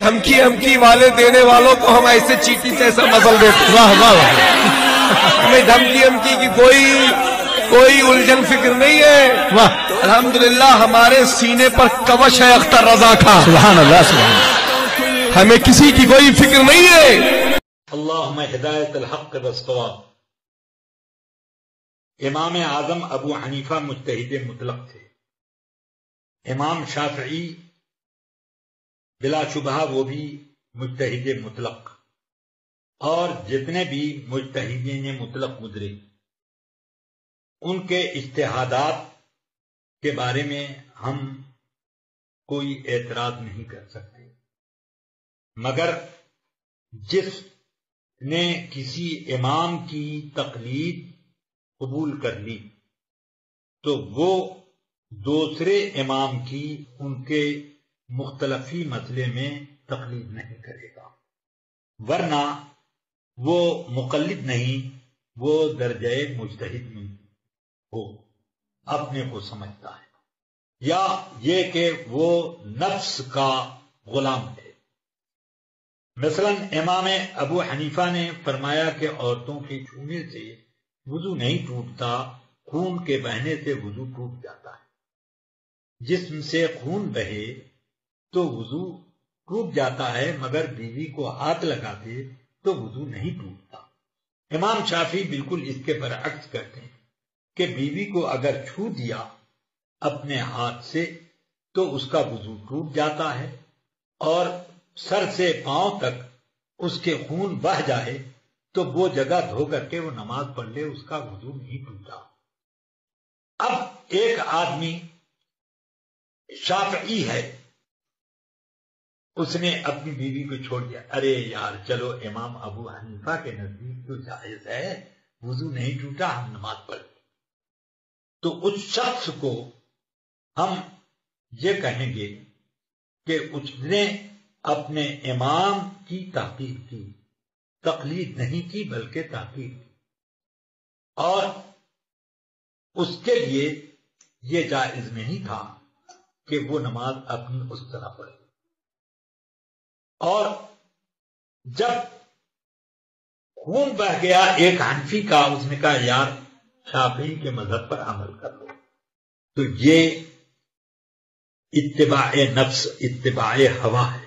دھمکی والے دینے والوں کو ہم ایسے چیٹی سے ایسا مزل دیتے ہیں. واہ واہ واہ ہمیں دھمکی کی کوئی الجھن فکر نہیں ہے. واہ. الحمدللہ ہمارے سینے پر کوش ہے اختر رضا کا. سبحان اللہ سبحان اللہ. ہمیں کسی کی کوئی فکر نہیں ہے. اللہم ہدایت الحق والصواب. امام اعظم ابو حنیفہ مجتہد مطلق تھے. امام شافعی بلا شبہ وہ بھی مجتہد مطلق، اور جتنے بھی مجتہدین مطلق گزرے ان کے اجتہادات کے بارے میں ہم کوئی اعتراض نہیں کر سکتے، مگر جس نے کسی امام کی تقلید قبول کر لی تو وہ دوسرے امام کی ان کے مختلفی مسئلے میں تقلید نہیں کرے گا، ورنہ وہ مقلد نہیں، وہ درجہ مجتہد میں ہو اپنے کو سمجھتا ہے، یا یہ کہ وہ نفس کا غلام ہے. مثلا امام ابو حنیفہ نے فرمایا کہ عورتوں کے چھونے سے وضو نہیں ٹوٹتا، خون کے بہنے سے وضو ٹوٹ جاتا ہے. جسم سے خون بہے تو وضو ٹوٹ جاتا ہے، مگر بیوی کو ہاتھ لگاتے تو وضو نہیں ٹوٹتا. امام شافعی بالکل اس کے برعکس کہتے ہیں کہ بیوی کو اگر چھو دیا اپنے ہاتھ سے تو اس کا وضو ٹوٹ جاتا ہے، اور سر سے پاؤں تک اس کے خون بہہ جائے تو وہ جگہ دھو کر کے وہ نماز پڑھ لے، اس کا وضو نہیں ٹوٹا. اب ایک آدمی شافعی ہے، اس نے اپنی بیوی کو چھوڑ دیا. ارے یار چلو امام ابو حنیفہ کے نزدیک تو جائز ہے، وضو نہیں ٹوٹا، ہم نماز پڑھ لیں. تو اس شخص کو ہم یہ کہیں گے کہ اس نے اپنے امام کی تحقیق کی، تقلید نہیں کی بلکہ تحقیق کی، اور اس کے لیے یہ جائز نہیں تھا کہ وہ نماز اپنی اس طرح پڑھے. اور جب خون بہ گیا ایک حنفی کا، اس نے کہا یار شافعی کے مذہب پر عمل کر لو، تو یہ اتباع نفس، اتباع ہوا ہے.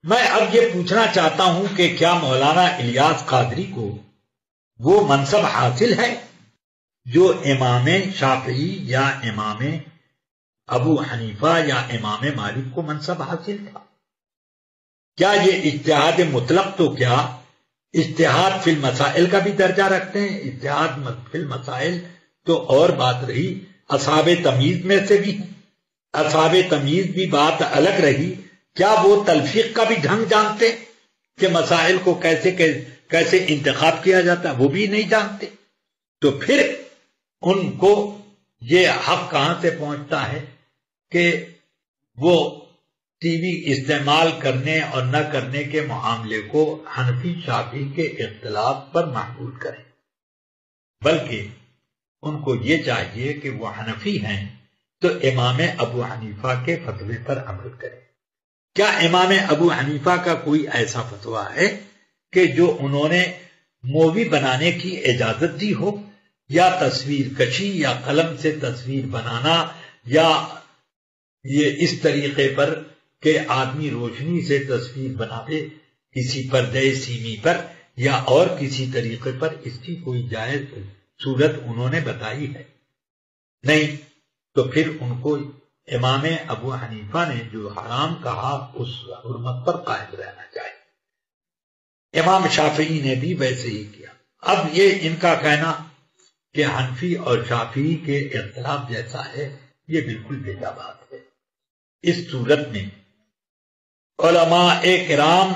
میں اب یہ پوچھنا چاہتا ہوں کہ کیا مولانا الیاس قادری کو وہ منصب حاصل ہے جو امام شافعی یا امام ابو حنیفہ یا امام مالک کو منصب حاصل تھا؟ کیا یہ اجتہاد مطلق تو کیا اجتہاد فی المسائل کا بھی درجہ رکھتے ہیں؟ اجتہاد فی المسائل تو اور بات رہی، اصحاب تمیز میں سے بھی، اصحاب تمیز بھی بات الگ رہی. کیا وہ تلفیق کا بھی ڈھنگ جانتے کہ مسائل کو کیسے انتخاب کیا جاتا ہے؟ وہ بھی نہیں جانتے. تو پھر ان کو یہ حق کہاں سے پہنچتا ہے کہ وہ ٹی وی استعمال کرنے اور نہ کرنے کے معاملے کو حنفی شافعی کے اختلاف پر محدود کریں؟ بلکہ ان کو یہ چاہیے کہ وہ حنفی ہیں تو امام ابو حنیفہ کے فتوے پر عمل کریں. کیا امام ابو حنیفہ کا کوئی ایسا فتویٰ ہے کہ جو انہوں نے مووی بنانے کی اجازت دی ہو، یا تصویر کشی، یا قلم سے تصویر بنانا، یا یہ اس طریقے پر کہ آدمی روشنی سے تصویر بناتے کسی پردے سیمی پر یا اور کسی طریقے پر، اس کی کوئی جائز صورت انہوں نے بتائی ہے؟ نہیں. تو پھر ان کو امام ابو حنیفہ نے جو حرام کہا اس حرمت پر قائم رہنا چاہیے. امام شافعی نے بھی ویسے ہی کیا. اب یہ ان کا کہنا کہ حنفی اور شافعی کے اختلاف جیسا ہے، یہ بالکل بیجا بات ہے. اس صورت میں علماء کرام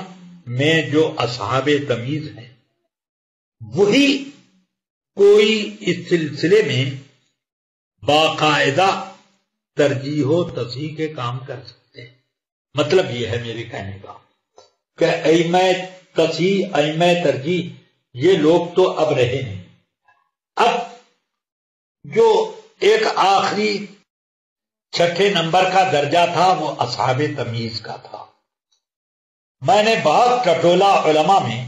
میں جو اصحاب تمیز ہیں وہی کوئی اس سلسلے میں باقاعدہ ترجیح و تصحیح کے کام کر سکتے ہیں. مطلب یہ ہے میرے کہنے کا کہ ائمہ تصحیح، ائمہ ترجیح، یہ لوگ تو اب رہے نہیں. اب جو ایک آخری چھٹے نمبر کا درجہ تھا وہ اصحاب تمیز کا تھا. میں نے بہت ٹٹولا علماء میں،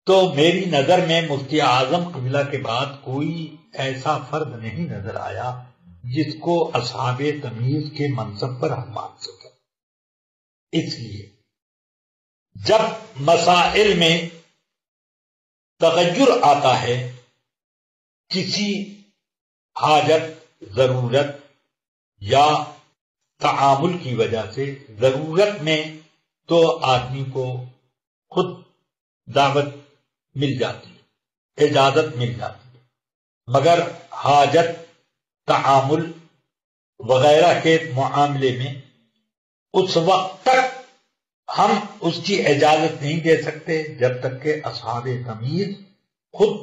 تو میری نظر میں مفتی اعظم قبلہ کے بعد کوئی ایسا فرد نہیں نظر آیا جس کو اصحاب تمیز کے منصب پر ہم مان سکیں۔ اس لیے جب مسائل میں تغیر آتا ہے، کسی حاجت، ضرورت یا تعامل کی وجہ سے، ضرورت میں تو آدمی کو خود دعوت مل جاتی ہے، اجازت مل جاتی ہے، مگر حاجت، تعامل وغیرہ کے معاملے میں اس وقت تک ہم اس کی اجازت نہیں دے سکتے جب تک کہ اصحاب تمیز خود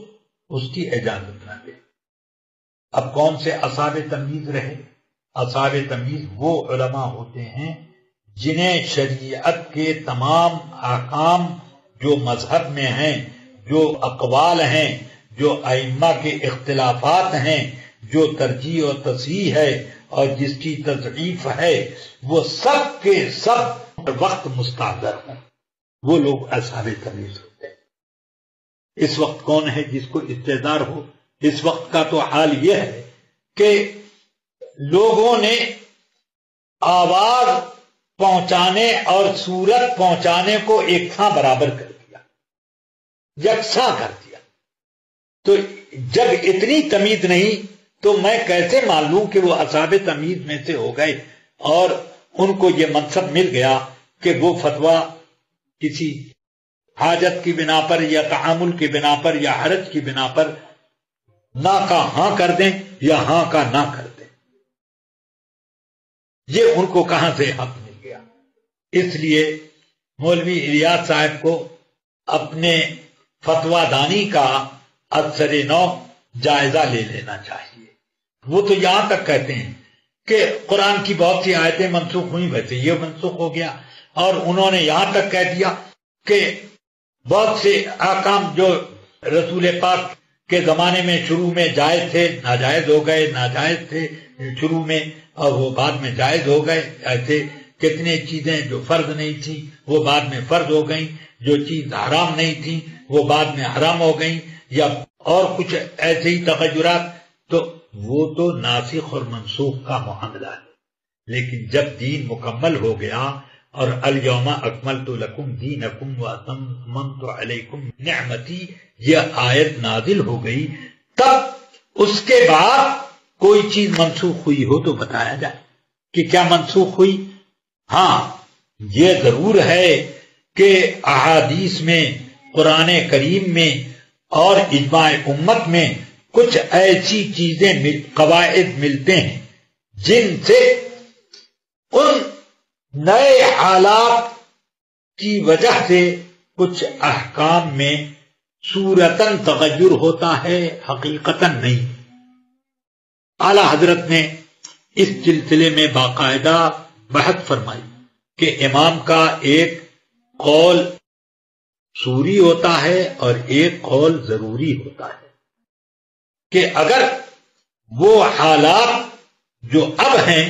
اس کی اجازت نہ دے۔ اب کون سے اصحاب تمیز رہے؟ اصحاب تمیز وہ علماء ہوتے ہیں جنہیں شریعت کے تمام احکام جو مذہب میں ہیں، جو اقوال ہیں، جو ائمہ کے اختلافات ہیں، جو ترجیح و تصحیح ہے اور جس کی تضعیف ہے، وہ سب کے سب وقت مستحضر ہیں، وہ لوگ اصحاب تمیز ہوتے ہیں۔ اس وقت کون ہے جس کو استحضار ہو؟ اس وقت کا تو حال یہ ہے کہ لوگوں نے آواز پہنچانے اور صورت پہنچانے کو ایک تھا برابر کر دیا، یکساں کر دیا۔ تو جب اتنی تمیز نہیں تو میں کیسے مان لوں کہ وہ اصحاب تمیز میں سے ہو گئے اور ان کو یہ منصب مل گیا کہ وہ فتویٰ کسی حاجت کی بنا پر یا تعامل کی بنا پر یا حرج کی بنا پر نہ کا ہاں کر دیں یا ہاں کا نہ کر دیں۔ یہ ان کو کہاں سے حق مل گیا؟ اس لیے مولوی الیاس صاحب کو اپنے فتویٰ دانی کا اثر نو جائزہ لے لینا چاہیے۔ وہ تو یہاں تک کہتے ہیں کہ قرآن کی بہت سی آیتیں منسوخ ہوئی، ویسے یہ منسوخ ہو گیا، اور انہوں نے یہاں تک کہہ دیا کہ بہت سے احکام جو رسول پاک کے زمانے میں شروع میں جائز تھے ناجائز ہو گئے، ناجائز تھے شروع میں اور وہ بعد میں جائز ہو گئے۔ ایسے کتنے چیزیں جو فرض نہیں تھیں وہ بعد میں فرض ہو گئیں، جو چیز حرام نہیں تھیں وہ بعد میں حرام ہو گئیں، یا اور کچھ ایسے ہی تغیرات۔ تو وہ تو ناسخ اور منسوخ کا معاملہ ہے، لیکن جب دین مکمل ہو گیا اور الیوم اکملت لکم دینکم واتممت علیکم نعمتی یہ آیت نازل ہو گئی، تب اس کے بعد کوئی چیز منسوخ ہوئی ہو تو بتایا جائے کہ کیا منسوخ ہوئی۔ ہاں یہ ضرور ہے کہ احادیث میں، قرآن کریم میں اور اجماع امت میں کچھ ایسی چیزیں قواعد ملتے ہیں جن سے ان نئے حالات کی وجہ سے کچھ احکام میں صورتاً تغیر ہوتا ہے، حقیقتاً نہیں۔ اعلی حضرت نے اس سلسلے میں باقاعدہ بحث فرمائی کہ امام کا ایک قول سوری ہوتا ہے اور ایک قول ضروری ہوتا ہے، کہ اگر وہ حالات جو اب ہیں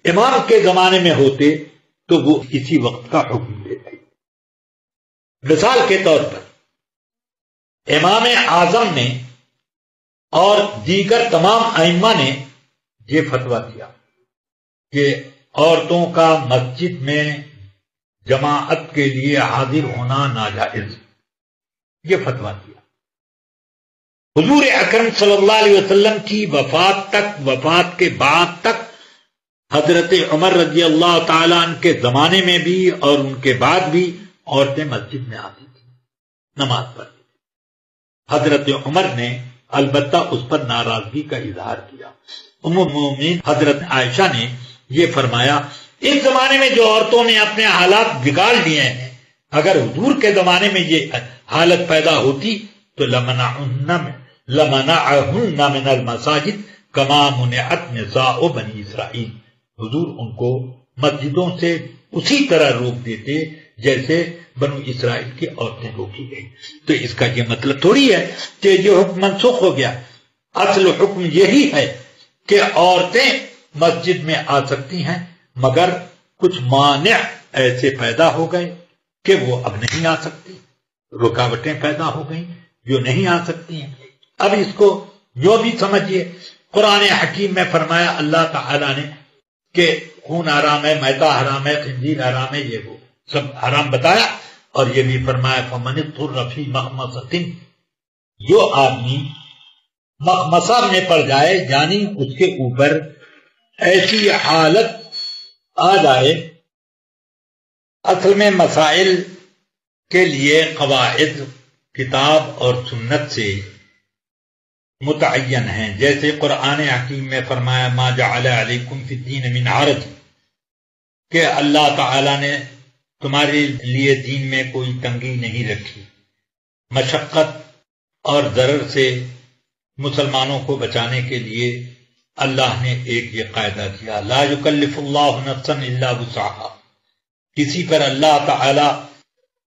امام کے زمانے میں ہوتے تو وہ اسی وقت کا حکم دیتے۔ مثال کے طور پر امام اعظم نے اور دیگر تمام ائمہ نے یہ فتویٰ دیا کہ عورتوں کا مسجد میں جماعت کے لیے حاضر ہونا ناجائز، یہ فتویٰ دیا۔ حضور اکرم صلی اللہ علیہ وسلم کی وفات تک، وفات کے بعد تک، حضرت عمر رضی اللہ تعالیٰ عنہ کے زمانے میں بھی اور ان کے بعد بھی عورتیں مسجد میں آتی تھیں، نماز پڑھتی تھیں۔ حضرت عمر نے البتہ اس پر ناراضگی کا اظہار کیا۔ ام المؤمنین حضرت عائشہ نے یہ فرمایا، اس زمانے میں جو عورتوں نے اپنے حالات بگاڑ لیے ہیں، اگر حضور کے زمانے میں یہ حالت پیدا ہوتی تو لمنعہن من المساجد کما منعت نساء بنی اسرائیل، حضور ان کو مسجدوں سے اسی طرح روک دیتے جیسے بنو اسرائیل کی عورتیں روکی گئی۔ تو اس کا یہ مطلب تھوڑی ہے کہ یہ حکم منسوخ ہو گیا، اصل حکم یہی ہے کہ عورتیں مسجد میں آ سکتی ہیں، مگر کچھ مانع ایسے پیدا ہو گئے کہ وہ اب نہیں آ سکتی، رکاوٹیں پیدا ہو گئیں جو نہیں آ سکتی ہیں۔ اب اس کو جو بھی سمجھیے، قرآن حکیم میں فرمایا اللہ تعالی نے کہ خون حرام ہے، میتہ حرام ہے، خنزیر حرام ہے، یہ وہ سب حرام بتایا، اور یہ بھی فرمایا فَمَنِ اضْطُرَّ فِي مَخْمَصَةٍ، جو آدمی مخمصہ میں پڑ جائے یعنی اس کے اوپر ایسی حالت آ جائے۔ اصل میں مسائل کے لیے قواعد کتاب اور سنت سے متعین ہیں، جیسے قرآن حکیم میں فرمایا ما جعل علیکم فی الدین من حرج، کہ اللہ تعالی نے تمہارے لیے دین میں کوئی تنگی نہیں رکھی، مشقت اور ضرر سے مسلمانوں کو بچانے کے لیے اللہ نے ایک یہ قاعدہ کیا، لا یکلف اللہ نفسا الا وسعها، کسی پر اللہ تعالی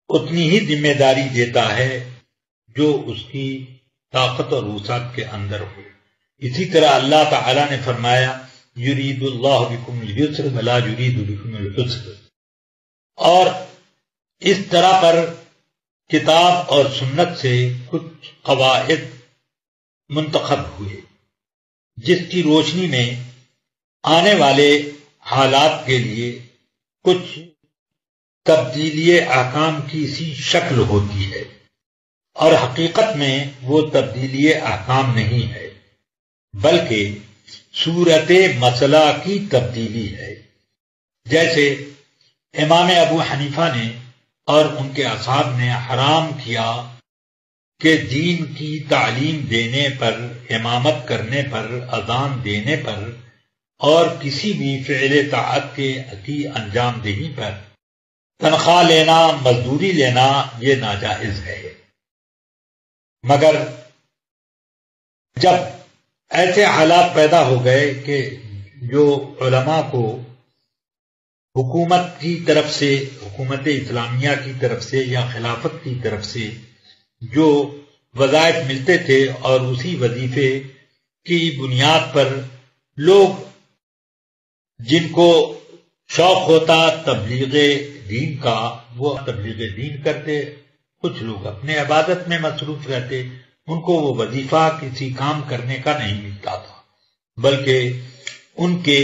اتنی ہی ذمہ داری دیتا ہے جو اس کی طاقت اور وسعت کے اندر ہو۔ اسی طرح اللہ تعالی نے فرمایا یرید اللہ بکم اليسر ولا یرید بکم العسر، اور اس طرح پر کتاب اور سنت سے کچھ قواعد منتخب ہوئے جس کی روشنی میں آنے والے حالات کے لیے کچھ تبدیلی احکام کی سی شکل ہوتی ہے، اور حقیقت میں وہ تبدیلی احکام نہیں ہے بلکہ صورت مسئلہ کی تبدیلی ہے۔ جیسے امام ابو حنیفہ نے اور ان کے اصحاب نے حرام کیا کہ دین کی تعلیم دینے پر، امامت کرنے پر، اذان دینے پر اور کسی بھی فعل طاعت کی انجام دہی پر تنخواہ لینا، مزدوری لینا یہ ناجائز ہے۔ مگر جب ایسے حالات پیدا ہو گئے کہ جو علماء کو حکومت کی طرف سے، حکومت اسلامیہ کی طرف سے یا خلافت کی طرف سے جو وظائف ملتے تھے اور اسی وظیفے کی بنیاد پر لوگ جن کو شوق ہوتا تبلیغ دین کا وہ تبلیغ دین کرتے، کچھ لوگ اپنے عبادت میں مصروف رہتے، ان کو وہ وظیفہ کسی کام کرنے کا نہیں ملتا تھا، بلکہ ان کے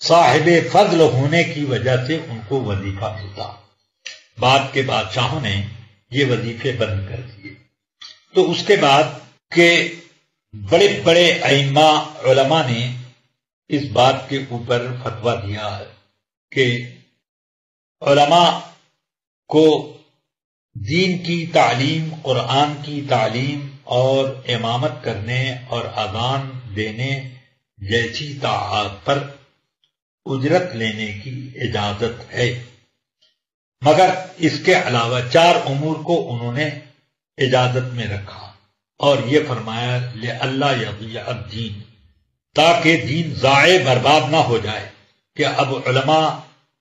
صاحب فضل ہونے کی وجہ سے ان کو وظیفہ ملتا۔ بعد کے بادشاہوں نے یہ وظیفے بند کر دیے، تو اس کے بعد کہ بڑے بڑے ائمہ علماء نے اس بات کے اوپر فتویٰ دیا کہ علماء کو دین کی تعلیم، قرآن کی تعلیم اور امامت کرنے اور اذان دینے جیسی طاعات پر اجرت لینے کی اجازت ہے، مگر اس کے علاوہ 4 امور کو انہوں نے اجازت میں رکھا، اور یہ فرمایا لئلا یضیع الدین، تاکہ دین ضائع برباد نہ ہو جائے، کہ اب علماء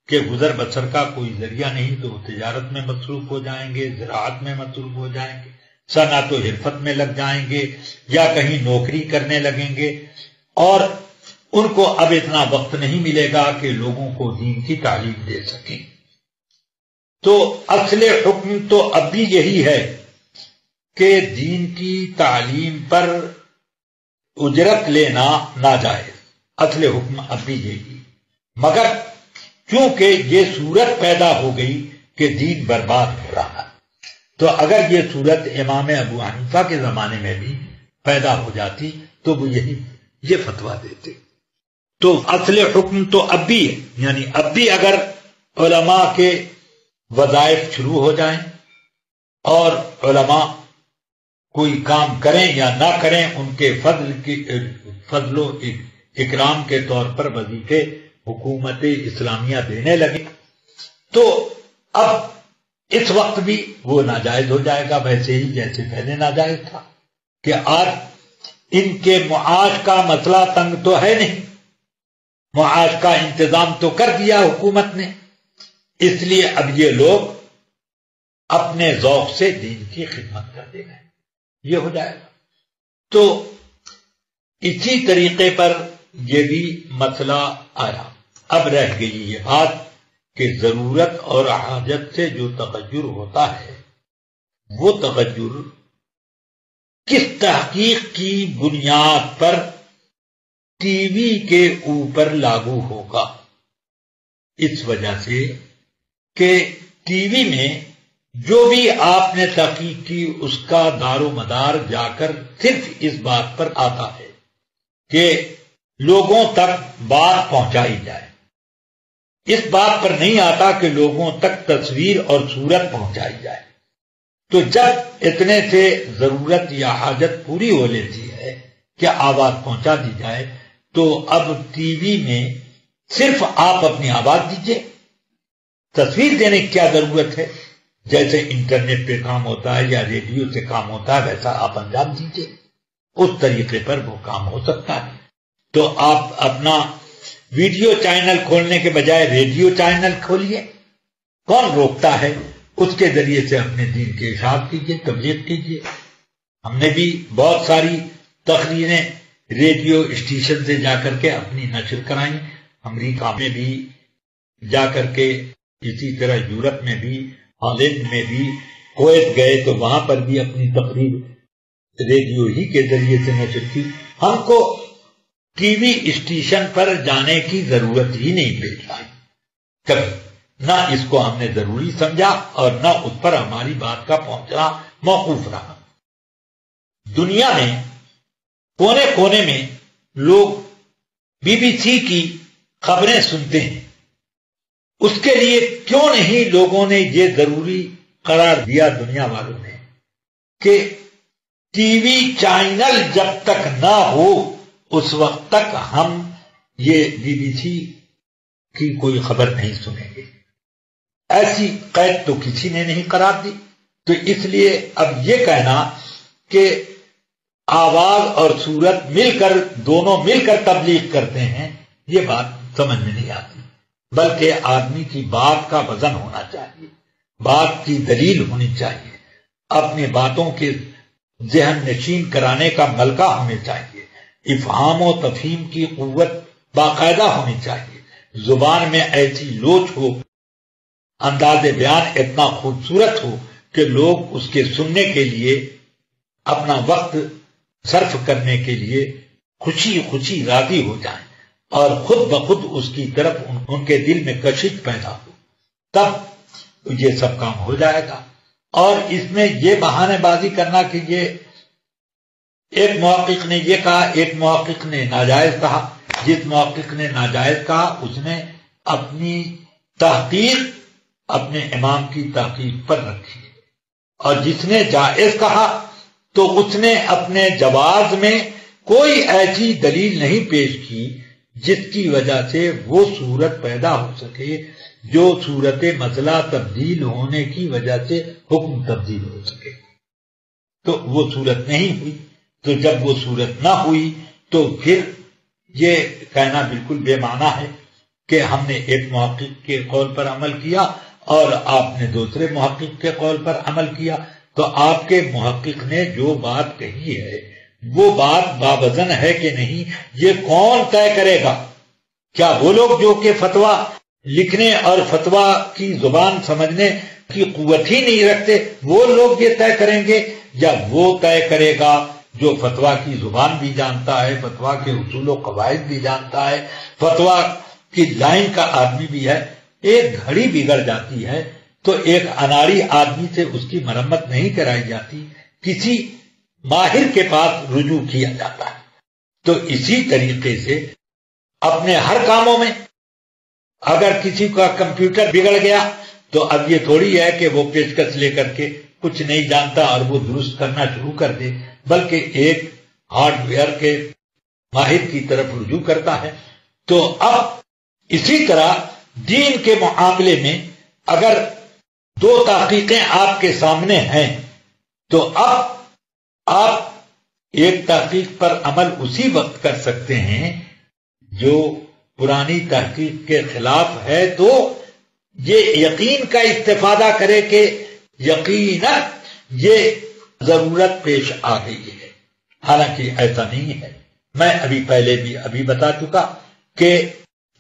کے گزر بسر کا کوئی ذریعہ نہیں تو وہ تجارت میں مصروف ہو جائیں گے، زراعت میں مصروف ہو جائیں گے، صنعت و حرفت میں لگ جائیں گے، یا کہیں نوکری کرنے لگیں گے، اور ان کو اب اتنا وقت نہیں ملے گا کہ لوگوں کو دین کی تعلیم دے سکیں۔ تو اصل حکم تو اب بھی یہی ہے کہ دین کی تعلیم پر اجرت لینا ناجائز، اصل حکم اب بھی یہی، مگر کیونکہ یہ صورت پیدا ہو گئی کہ دین برباد ہو رہا، تو اگر یہ صورت امام ابو حنیفہ کے زمانے میں بھی پیدا ہو جاتی تو وہ یہ فتویٰ دیتے۔ تو اصل حکم تو اب بھی ہے، یعنی اب بھی اگر علماء کے وظائف شروع ہو جائیں اور علماء کوئی کام کریں یا نہ کریں، ان کے فضل و اکرام کے طور پر وظیفے حکومت اسلامیہ دینے لگے، تو اب اس وقت بھی وہ ناجائز ہو جائے گا، ویسے ہی جیسے پہلے ناجائز تھا، کہ آج ان کے معاش کا مسئلہ تنگ تو ہے نہیں، معاش کا انتظام تو کر دیا حکومت نے، اس لیے اب یہ لوگ اپنے ذوق سے دین کی خدمت کر دے گئے، یہ ہو جائے گا۔ تو اسی طریقے پر یہ بھی مسئلہ آیا۔ اب رہ گئی یہ بات کہ ضرورت اور حاجت سے جو تغیر ہوتا ہے وہ تغیر کس تحقیق کی بنیاد پر ٹی وی کے اوپر لاگو ہوگا؟ اس وجہ سے کہ ٹی وی میں جو بھی آپ نے تحقیق کی اس کا دار و مدار جا کر صرف اس بات پر آتا ہے کہ لوگوں تک بات پہنچائی جائے، اس بات پر نہیں آتا کہ لوگوں تک تصویر اور صورت پہنچائی جائے۔ تو جب اتنے سے ضرورت یا حاجت پوری ہو لیتی ہے کہ آواز پہنچا دی جائے تو اب ٹی وی میں صرف آپ اپنی آواز دیجئے، تصویر دینے کی کیا ضرورت ہے؟ جیسے انٹرنیٹ پہ کام ہوتا ہے یا ریڈیو سے کام ہوتا ہے ویسا آپ انجام دیجئے، اس طریقے پر وہ کام ہو سکتا ہے۔ تو آپ اپنا ویڈیو چینل کھولنے کے بجائے ریڈیو چینل کھولیے، کون روکتا ہے؟ اس کے ذریعے سے اپنے دین کے اشاعت کیجیے، تبلیغ کیجیے۔ ہم نے بھی بہت ساری تقریریں ریڈیو اسٹیشن سے جا کر کے اپنی نشر کرائیں، امریکہ میں بھی جا کر کے، اسی طرح یورپ میں بھی، ہالینڈ میں بھی، کویت گئے تو وہاں پر بھی اپنی تقریر ریڈیو ہی کے ذریعے سے نشر کی۔ ہم کو ٹی وی اسٹیشن پر جانے کی ضرورت ہی نہیں پیش آئی کبھی، نہ اس کو ہم نے ضروری سمجھا اور نہ اس پر ہماری بات کا پہنچنا موقوف رہا۔ دنیا میں کونے کونے میں لوگ بی بی سی کی خبریں سنتے ہیں، اس کے لیے کیوں نہیں لوگوں نے یہ ضروری قرار دیا دنیا والوں نے کہ ٹی وی چینل جب تک نہ ہو اس وقت تک ہم یہ بی بی سی کی کوئی خبر نہیں سنیں گے۔ ایسی قید تو کسی نے نہیں قرار دی، تو اس لیے اب یہ کہنا کہ آواز اور صورت مل کر، دونوں مل کر تبلیغ کرتے ہیں، یہ بات سمجھ میں نہیں آتی، بلکہ آدمی کی بات کا وزن ہونا چاہیے، بات کی دلیل ہونی چاہیے، اپنی باتوں کے ذہن نشین کرانے کا ملکہ ہونا چاہیے، افہام و تفہیم کی قوت باقاعدہ ہونی چاہیے، زبان میں ایسی لوچ ہو، انداز بیان اتنا خوبصورت ہو کہ لوگ اس کے سننے کے لیے اپنا وقت صرف کرنے کے لیے خوشی خوشی راضی ہو جائیں اور خود بخود اس کی طرف ان کے دل میں کشش پیدا ہو، تب یہ سب کام ہو جائے گا۔ اور اس میں یہ بہانے بازی کرنا کہ یہ ایک محقق نے یہ کہا، ایک محقق نے ناجائز کہا، جس محقق نے ناجائز کہا اس نے اپنی تحقیق اپنے امام کی تحقیق پر رکھی، اور جس نے جائز کہا تو اس نے اپنے جواز میں کوئی ایسی دلیل نہیں پیش کی جس کی وجہ سے وہ صورت پیدا ہو سکے جو صورت مسئلہ تبدیل ہونے کی وجہ سے حکم تبدیل ہو سکے۔ تو وہ صورت نہیں ہوئی، تو جب وہ صورت نہ ہوئی تو پھر یہ کہنا بالکل بے معنی ہے کہ ہم نے ایک محقق کے قول پر عمل کیا اور آپ نے دوسرے محقق کے قول پر عمل کیا۔ تو آپ کے محقق نے جو بات کہی ہے وہ بات باوزن ہے کہ نہیں، یہ کون طے کرے گا؟ کیا وہ لوگ جو کہ فتویٰ لکھنے اور فتویٰ کی زبان سمجھنے کی قوت ہی نہیں رکھتے، وہ لوگ یہ طے کریں گے، یا وہ طے کرے گا جو فتویٰ کی زبان بھی جانتا ہے، فتویٰ کے اصول و قواعد بھی جانتا ہے، فتویٰ کی لائن کا آدمی بھی ہے؟ ایک گھڑی بگڑ جاتی ہے تو ایک اناڑی آدمی سے اس کی مرمت نہیں کرائی جاتی، کسی ماہر کے پاس رجوع کیا جاتا ہے۔ تو اسی طریقے سے اپنے ہر کاموں میں اگر کسی کا کمپیوٹر بگڑ گیا تو اب یہ تھوڑی ہے کہ وہ پیشکش لے کر کے کچھ نہیں جانتا اور وہ درست کرنا شروع کر دے، بلکہ ایک ہارڈ ویئر کے ماہر کی طرف رجوع کرتا ہے۔ تو اب اسی طرح دین کے معاملے میں اگر دو تحقیقیں آپ کے سامنے ہیں تو اب آپ ایک تحقیق پر عمل اسی وقت کر سکتے ہیں جو پرانی تحقیق کے خلاف ہے، تو یہ یقین کا استفادہ کرے کہ یقیناً یہ ضرورت پیش آ گئی ہے، حالانکہ ایسا نہیں ہے۔ میں ابھی پہلے بھی بتا چکا کہ